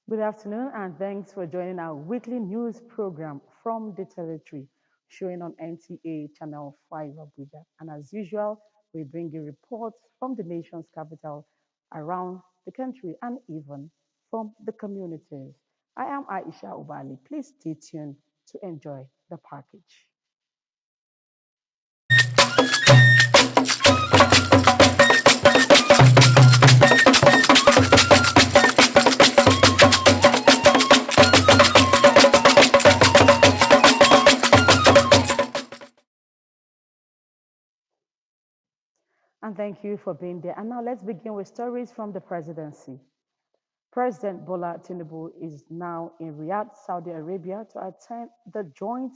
Good afternoon, and thanks for joining our weekly news program from the territory, showing on NTA Channel 5 Abuja. And as usual, we bring you reports from the nation's capital, around the country, and even from the communities. I am Aisha Ubali. Please stay tuned to enjoy the package. And thank you for being there. And now let's begin with stories from the presidency. President Bola Tinubu is now in Riyadh, Saudi Arabia, to attend the Joint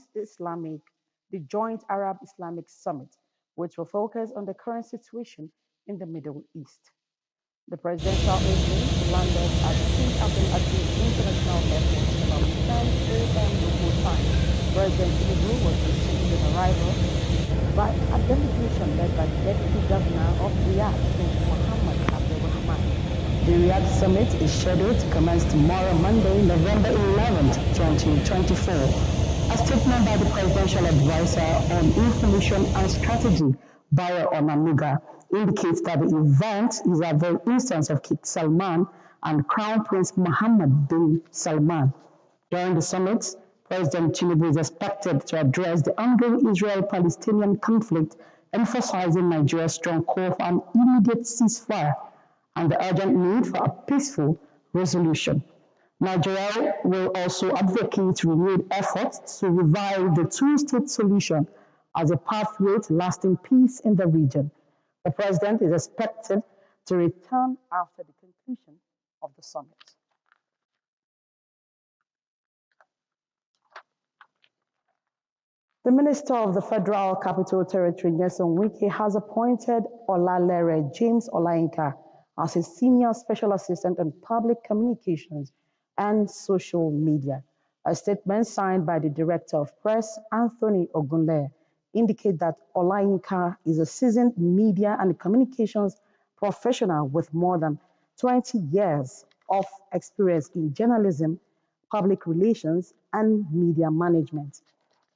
Arab Islamic Summit, which will focus on the current situation in the Middle East. The presidential meeting landed at King Abdulaziz International Airport at about 10 a.m. local time. President Tinubu was received on arrival by a delegation led by the Deputy Governor of Riyadh, King Mohammed Abdulrahman. The Riyadh Summit is scheduled to commence tomorrow, Monday, November 11th, 2024. A statement by the Presidential Advisor on Information and Strategy, Bayo Onanuga, indicates that the event is at the instance of King Salman and Crown Prince Mohammed bin Salman. During the summit, President Tinubu is expected to address the ongoing Israel-Palestinian conflict, emphasizing Nigeria's strong call for an immediate ceasefire and the urgent need for a peaceful resolution. Nigeria will also advocate renewed efforts to revive the two-state solution as a pathway to lasting peace in the region. The president is expected to return after the conclusion of the summit. The Minister of the Federal Capital Territory, Nyesom Wike, has appointed Olalere James Olayinka as his Senior Special Assistant on Public Communications and Social Media. A statement signed by the Director of Press, Anthony Ogunle, indicates that Olayinka is a seasoned media and communications professional with more than 20 years of experience in journalism, public relations, and media management.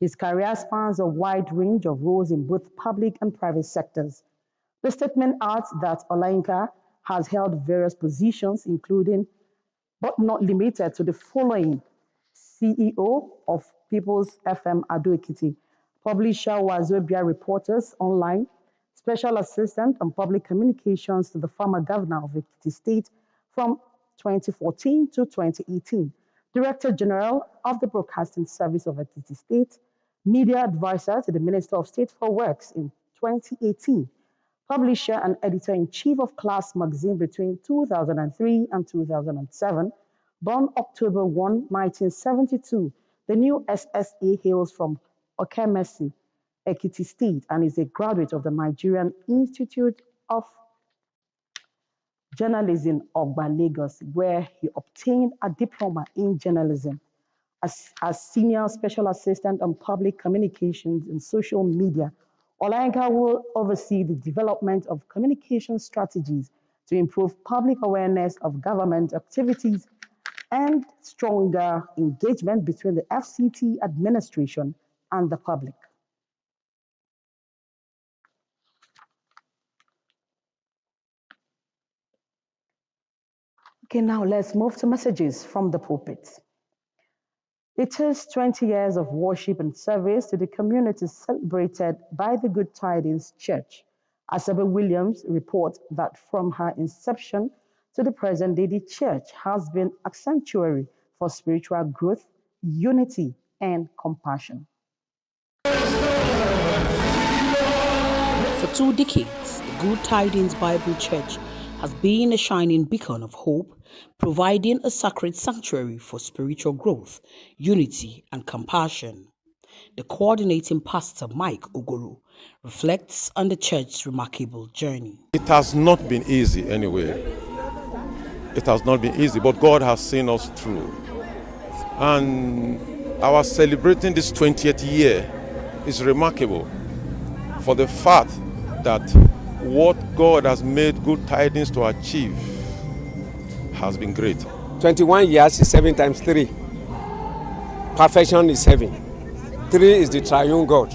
His career spans a wide range of roles in both public and private sectors. The statement adds that Olayinka has held various positions, including but not limited to the following: CEO of People's FM Ado Ekiti, publisher Wazobia Reporters Online, Special Assistant on Public Communications to the former Governor of Ekiti State from 2014 to 2018, Director General of the Broadcasting Service of Ekiti State, Media Advisor to the Minister of State for Works in 2018, publisher and editor-in-chief of Class magazine between 2003 and 2007, born October 1, 1972. The new SSA hails from Okemesi, Ekiti State, and is a graduate of the Nigerian Institute of Journalism, Ogba, Lagos, where he obtained a diploma in journalism. As Senior Special Assistant on Public Communications and Social Media, Olayinka will oversee the development of communication strategies to improve public awareness of government activities and stronger engagement between the FCT administration and the public. Okay, now let's move to messages from the pulpit. It is 20 years of worship and service to the community celebrated by the Good Tidings Church. Asabe Williams reports that from her inception to the present day, the church has been a sanctuary for spiritual growth, unity, and compassion. For 2 decades, the Good Tidings Bible Church has been a shining beacon of hope, providing a sacred sanctuary for spiritual growth, unity, and compassion. The coordinating pastor, Mike Ogoro, reflects on the church's remarkable journey. It has not been easy anyway. It has not been easy, but God has seen us through. And our celebrating this 20th year is remarkable for the fact that what God has made Good Tidings to achieve has been great. 21 years is 7 times 3. Perfection is 7. 3 is the triune God.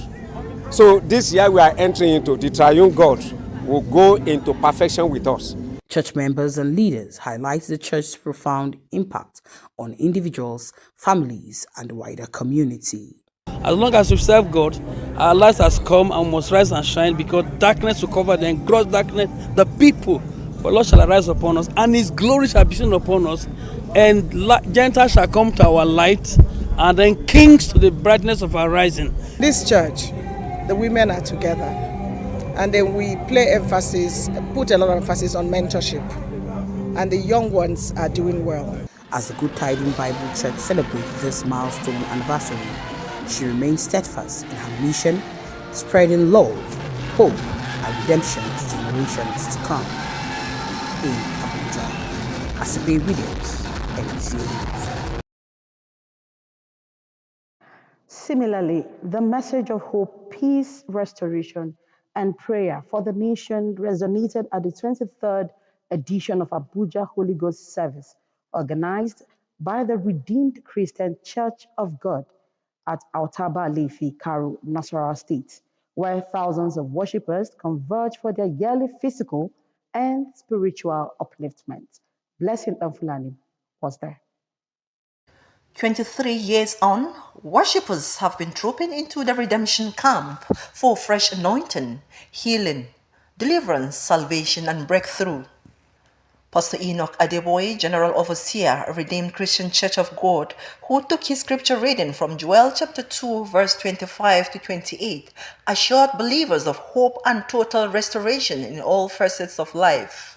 So this year we are entering into the triune God will go into perfection with us. Church members and leaders highlight the church's profound impact on individuals, families, and the wider community. As long as we serve God, our light has come and must rise and shine, because darkness will cover them, gross darkness, the people. But Lord shall arise upon us, and His glory shall be seen upon us, and Gentiles shall come to our light, and then kings to the brightness of our rising. This church, the women are together, and then we put a lot of emphasis on mentorship, and the young ones are doing well. As the Good Tidings Bible Church celebrates this milestone anniversary, she remains steadfast in her mission, spreading love, hope, and redemption to generations to come. In Abuja, Asibe Williams, NTA News. Similarly, the message of hope, peace, restoration, and prayer for the nation resonated at the 23rd edition of Abuja Holy Ghost Service, organized by the Redeemed Christian Church of God at Altaba Lefi, Karu, Nasarawa State, where thousands of worshippers converge for their yearly physical and spiritual upliftment. Blessing Fulani was there. 23 years on, worshippers have been trooping into the redemption camp for fresh anointing, healing, deliverance, salvation, and breakthrough. Pastor Enoch Adeboye, General Overseer, Redeemed Christian Church of God, who took his scripture reading from Joel chapter 2, verse 25 to 28, assured believers of hope and total restoration in all facets of life.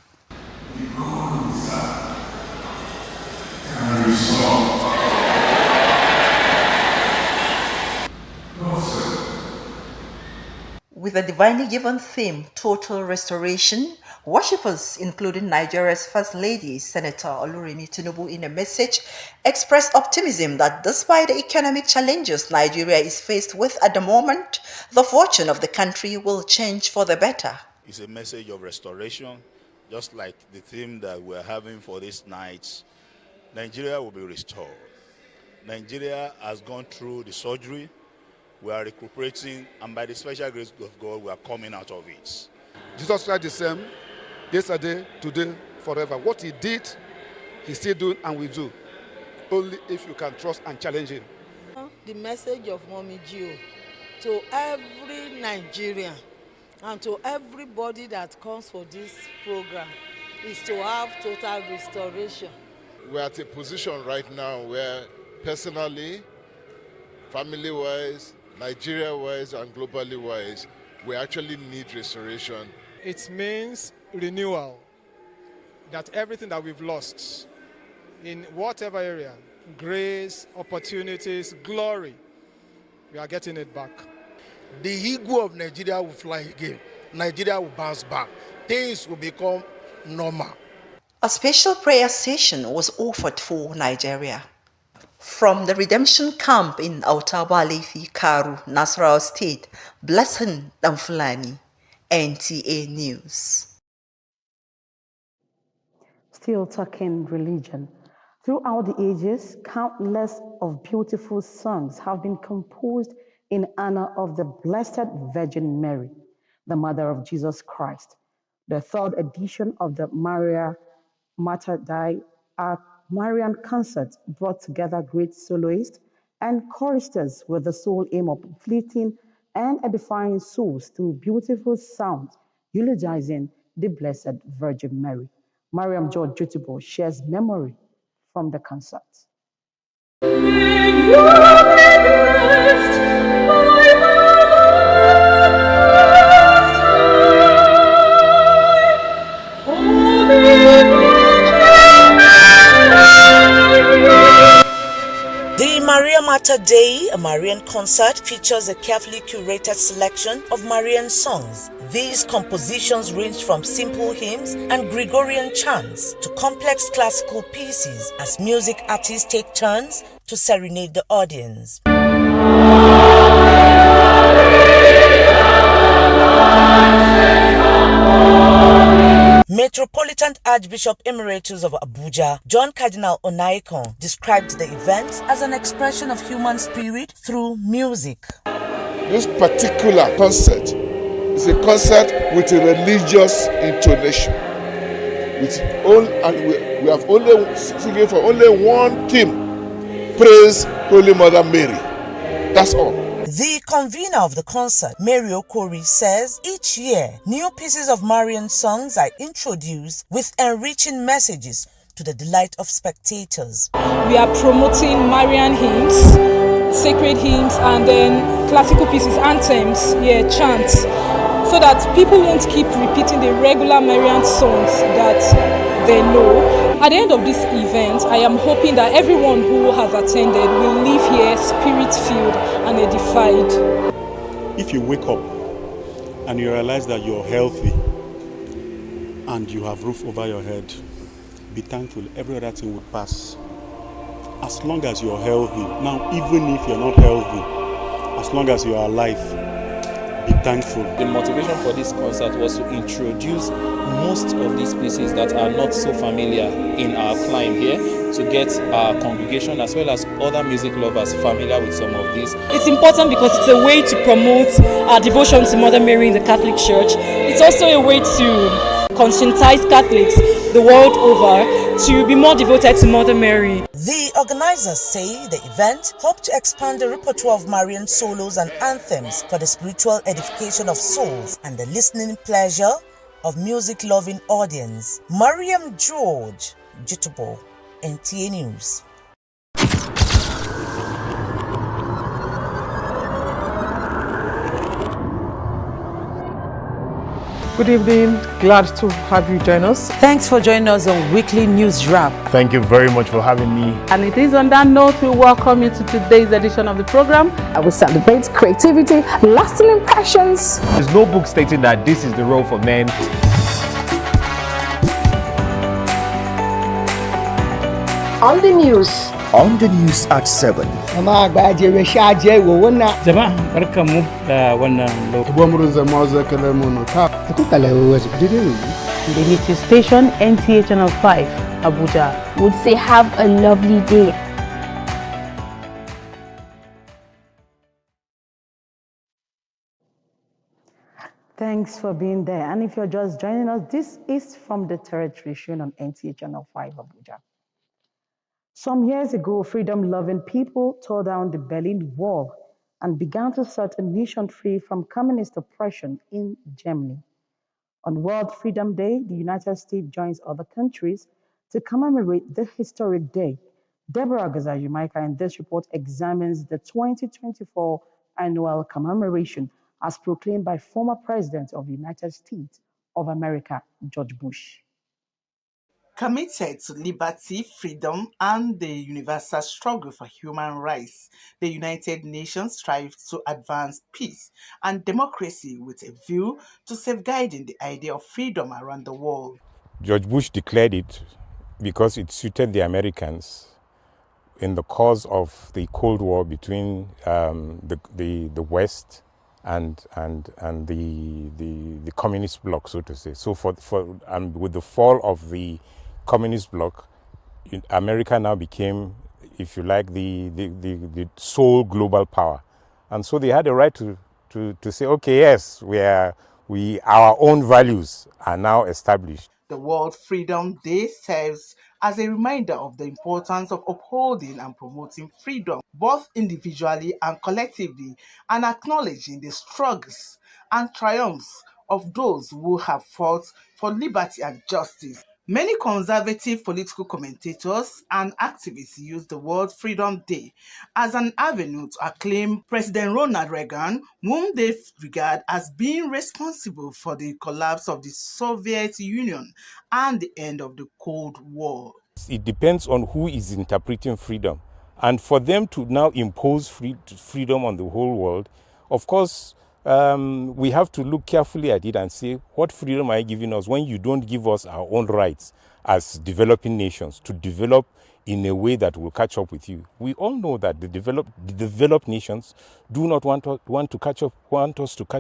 With a divinely given theme, total restoration, worshippers, including Nigeria's First Lady, Senator Oluremi Tinubu, in a message, expressed optimism that despite the economic challenges Nigeria is faced with at the moment, the fortune of the country will change for the better. It's a message of restoration, just like the theme that we're having for this night. Nigeria will be restored. Nigeria has gone through the surgery. We are recuperating, and by the special grace of God, we are coming out of it. Jesus Christ the same, yesterday, today, forever. What He did, He's still doing and will do. Only if you can trust and challenge Him. The message of Mommy Gio to every Nigerian and to everybody that comes for this program is to have total restoration. We're at a position right now where personally, family-wise, Nigeria-wise and globally-wise, we actually need restoration. It means renewal, that everything that we've lost in whatever area, grace, opportunities, glory, we are getting it back. The ego of Nigeria will fly again. Nigeria will bounce back. Things will become normal. A special prayer session was offered for Nigeria. From the redemption camp in Altaba Lefi, Karu, Nasarawa State, Blessing Fulani, NTA News. Still talking religion. Throughout the ages, countless of beautiful songs have been composed in honor of the Blessed Virgin Mary, the Mother of Jesus Christ. The third edition of the Maria Mater Dei Marian concert brought together great soloists and choristers with the sole aim of uplifting and edifying souls through beautiful sounds, eulogizing the Blessed Virgin Mary. Mariam George Jutubo shares memory from the concert. The Maria Mater Dei, a Marian concert, features a carefully curated selection of Marian songs. These compositions range from simple hymns and Gregorian chants to complex classical pieces as music artists take turns to serenade the audience. Metropolitan Archbishop Emeritus of Abuja, John Cardinal Onaikon, described the event as an expression of human spirit through music. This particular concert is a concert with a religious intonation. We have only singing for only one theme: praise Holy Mother Mary. That's all. The convener of the concert, Mary Okori, says each year new pieces of Marian songs are introduced with enriching messages to the delight of spectators. We are promoting Marian hymns, sacred hymns, and then classical pieces, anthems, chants, so that people won't keep repeating the regular Marian songs that they know. At the end of this event, I am hoping that everyone who has attended will leave here spirit-filled and edified. If you wake up and you realize that you're healthy and you have roof over your head, be thankful. Every other thing will pass. As long as you're healthy. Now, even if you're not healthy, as long as you are alive, be thankful. The motivation for this concert was to introduce most of these pieces that are not so familiar in our climb here, to get our congregation as well as other music lovers familiar with some of these. It's important because it's a way to promote our devotion to Mother Mary in the Catholic Church. It's also a way to conscientize Catholics the world over to be more devoted to Mother Mary. The organizers say the event hoped to expand the repertoire of Marian solos and anthems for the spiritual edification of souls and the listening pleasure of music-loving audience. Mariam George, Jitubo, NTA News. Good evening. Glad to have you join us. Thanks for joining us on Weekly News Wrap. Thank you very much for having me. And it is on that note we welcome you to today's edition of the program. We celebrate creativity, lasting impressions. There's no book stating that this is the role for men. On the news. On the news at 7. Jama'a barkamu da wannan The Meteor Station, NTA Channel 5, Abuja. Would say have a lovely day. Thanks for being there. And if you're just joining us, this is from the territory shown on NTA Channel 5, Abuja. Some years ago, freedom-loving people tore down the Berlin Wall and began to set a nation free from communist oppression in Germany. On World Freedom Day, the United States joins other countries to commemorate the historic day. Deborah Gazajumaika in this report examines the 2024 annual commemoration as proclaimed by former President of the United States of America, George Bush. Committed to liberty, freedom, and the universal struggle for human rights, the United Nations strives to advance peace and democracy with a view to safeguarding the idea of freedom around the world. George Bush declared it because it suited the Americans in the cause of the Cold War between the West and the communist bloc, so to say. So with the fall of the communist bloc, America now became, if you like, the sole global power, and so they had a right to say, okay, yes, our own values are now established. The World Freedom Day serves as a reminder of the importance of upholding and promoting freedom, both individually and collectively, and acknowledging the struggles and triumphs of those who have fought for liberty and justice. Many conservative political commentators and activists use the World Freedom Day as an avenue to acclaim President Ronald Reagan, whom they regard as being responsible for the collapse of the Soviet Union and the end of the Cold War. It depends on who is interpreting freedom. And for them to now impose freedom on the whole world, of course, we have to look carefully at it and say, what freedom are you giving us when you don't give us our own rights as developing nations to develop in a way that will catch up with you. We all know that the developed nations do not want us to catch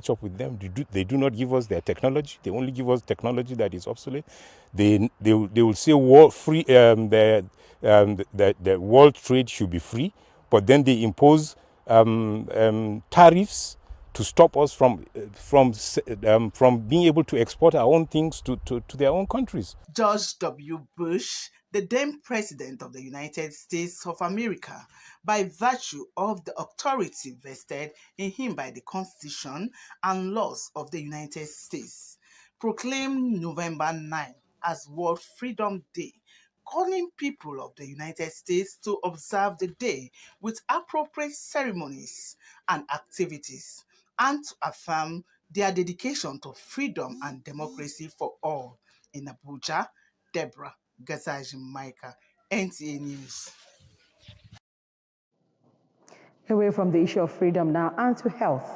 up with them. They do not give us their technology. They only give us technology that is obsolete. They will say the world trade should be free, but then they impose tariffs to stop us from being able to export our own things to their own countries. George W. Bush, the then President of the United States of America, by virtue of the authority vested in him by the Constitution and laws of the United States, proclaimed November 9 as World Freedom Day, calling people of the United States to observe the day with appropriate ceremonies and activities, and to affirm their dedication to freedom and democracy for all. In Abuja, Deborah Gazaji Micah, NTA News. Away from the issue of freedom now and to health.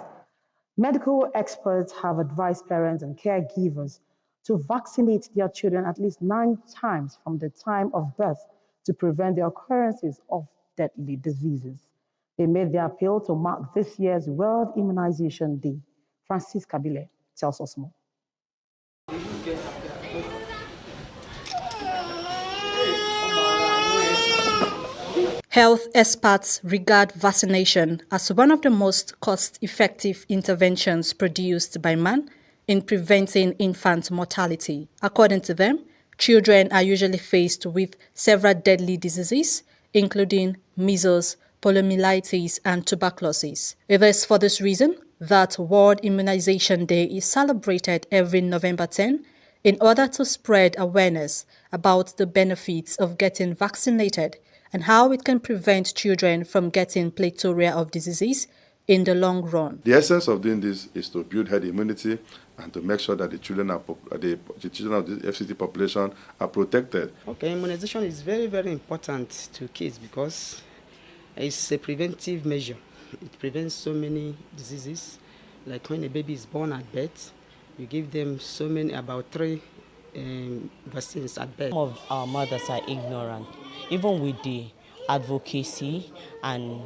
Medical experts have advised parents and caregivers to vaccinate their children at least 9 times from the time of birth to prevent the occurrences of deadly diseases. They made their appeal to mark this year's World Immunization Day. Francis Kabile tells us more. Health experts regard vaccination as one of the most cost-effective interventions produced by man in preventing infant mortality. According to them, children are usually faced with several deadly diseases, including measles, poliomyelitis, and tuberculosis. It is for this reason that World Immunization Day is celebrated every November 10 in order to spread awareness about the benefits of getting vaccinated and how it can prevent children from getting plethora of diseases in the long run. The essence of doing this is to build herd immunity and to make sure that the children of the FCT population are protected. Okay, immunization is very, very important to kids because it's a preventive measure. It prevents so many diseases. Like when a baby is born at birth, you give them about 3 vaccines at birth. Some of our mothers are ignorant. Even with the advocacy and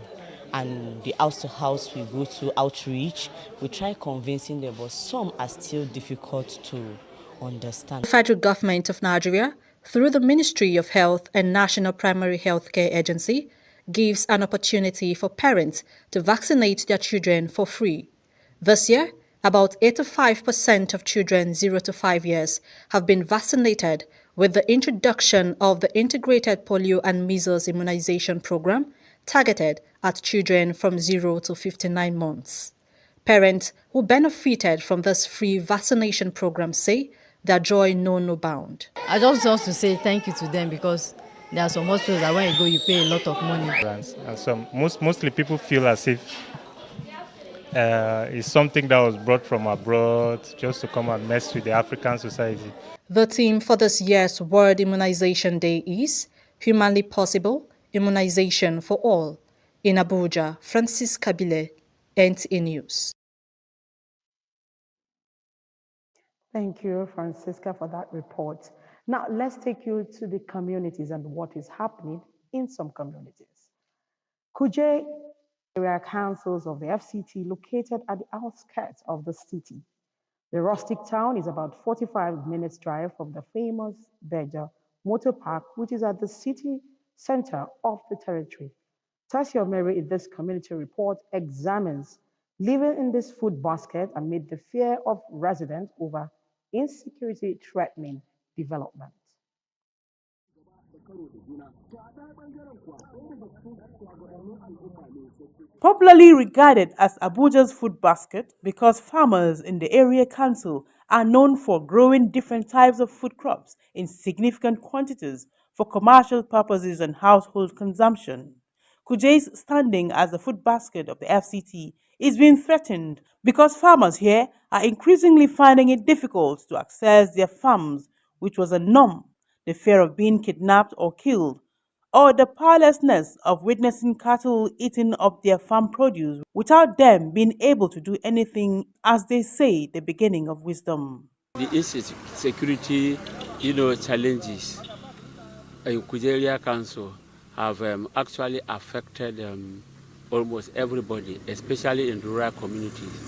the house-to-house we go to outreach, we try convincing them, but some are still difficult to understand. The federal government of Nigeria, through the Ministry of Health and National Primary Healthcare Agency, gives an opportunity for parents to vaccinate their children for free. This year, about 85% of children 0 to 5 years have been vaccinated with the introduction of the Integrated Polio and Measles Immunization Program targeted at children from 0 to 59 months. Parents who benefited from this free vaccination program say their joy knows no bound. I just want to say thank you to them because there are some hospitals that when you go, you pay a lot of money. And so mostly people feel as if it's something that was brought from abroad just to come and mess with the African society. The theme for this year's World Immunization Day is Humanly Possible Immunization for All. In Abuja, Francis Kabile, NTA News. Thank you, Francisca, for that report. Now, let's take you to the communities and what is happening in some communities. Kuje area councils of the FCT located at the outskirts of the city. The rustic town is about 45 minutes drive from the famous Beja Motor Park, which is at the city center of the territory. Tassia Mary in this community report examines living in this food basket amid the fear of residents over insecurity threatening development. Popularly regarded as Abuja's food basket because farmers in the area council are known for growing different types of food crops in significant quantities for commercial purposes and household consumption. Kuje's standing as the food basket of the FCT is being threatened because farmers here are increasingly finding it difficult to access their farms, which was a norm, the fear of being kidnapped or killed, or the powerlessness of witnessing cattle eating up their farm produce without them being able to do anything, as they say, the beginning of wisdom. The insecurity, challenges in Kuje Area Council have actually affected almost everybody, especially in rural communities.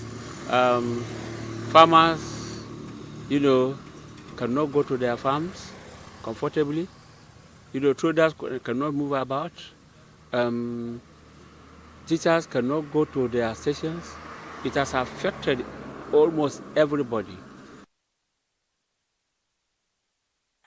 Farmers, cannot go to their farms comfortably. Traders cannot move about. Teachers cannot go to their stations. It has affected almost everybody.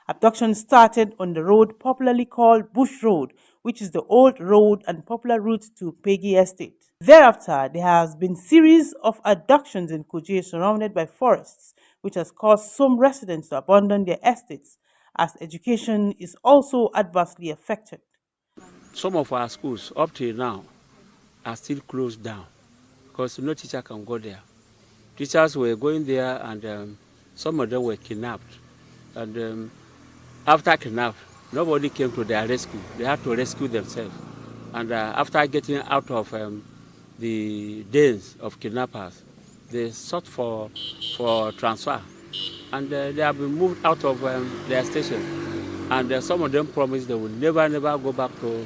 Abduction started on the road popularly called Bush Road, which is the old road and popular route to Peggy Estate. Thereafter, there has been series of abductions in Kuje surrounded by forests, which has caused some residents to abandon their estates, as education is also adversely affected. Some of our schools, up till now, are still closed down because no teacher can go there. Teachers were going there and some of them were kidnapped. And after kidnap, nobody came to their rescue. They had to rescue themselves. And after getting out of the days of kidnappers, they sought for transfer. And they have been moved out of their station. And some of them promised they will never go back to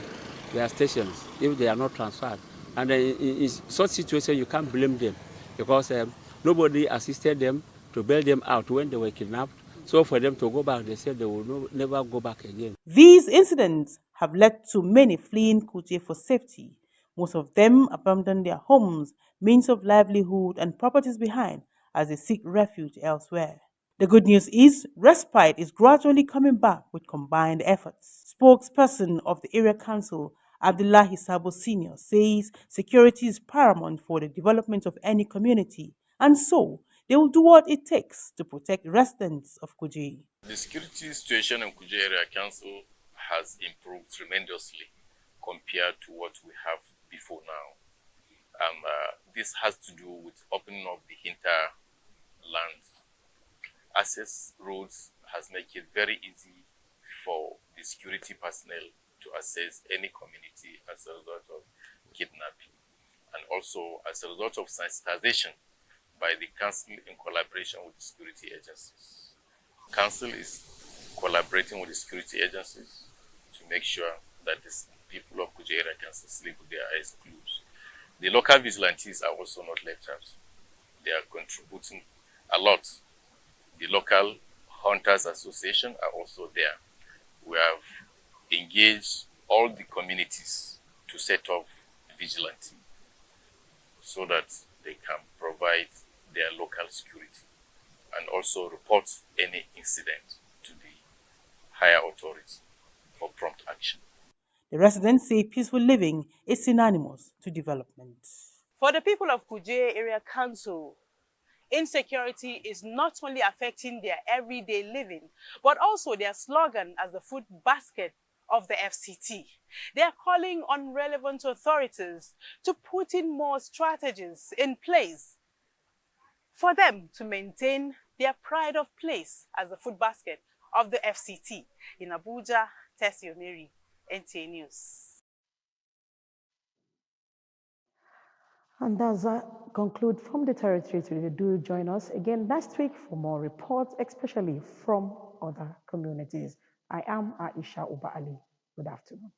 their stations if they are not transferred. And in such situation, you can't blame them because nobody assisted them to bail them out when they were kidnapped. So for them to go back, they said they will never go back again. These incidents have led to many fleeing Kuje for safety. Most of them abandon their homes, means of livelihood, and properties behind as they seek refuge elsewhere. The good news is respite is gradually coming back with combined efforts. Spokesperson of the area council, Abdullahi Sabo Sr., says security is paramount for the development of any community, and so they will do what it takes to protect residents of Kuje. The security situation in Kuje Area Council has improved tremendously compared to what we have before now. This has to do with opening up the hinterland access roads has made it very easy for the security personnel to access any community as a result of kidnapping, and also as a result of sensitization by the council in collaboration with the security agencies. Council is collaborating with the security agencies to make sure that the people of Kuje Area Council sleep with their eyes closed. The local vigilantes are also not left out. They are contributing a lot. The local Hunters Association are also there. We have engaged all the communities to set up vigilante so that they can provide their local security and also report any incident to the higher authority for prompt action. The residents say peaceful living is synonymous to development. For the people of Kuje Area Council, insecurity is not only affecting their everyday living, but also their slogan as the food basket of the FCT. They are calling on relevant authorities to put in more strategies in place for them to maintain their pride of place as the food basket of the FCT. In Abuja, Tessie Omeri, NTA News. And does that conclude from the territory today? Do join us again next week for more reports, especially from other communities. I am Aisha Uba Ali. Good afternoon.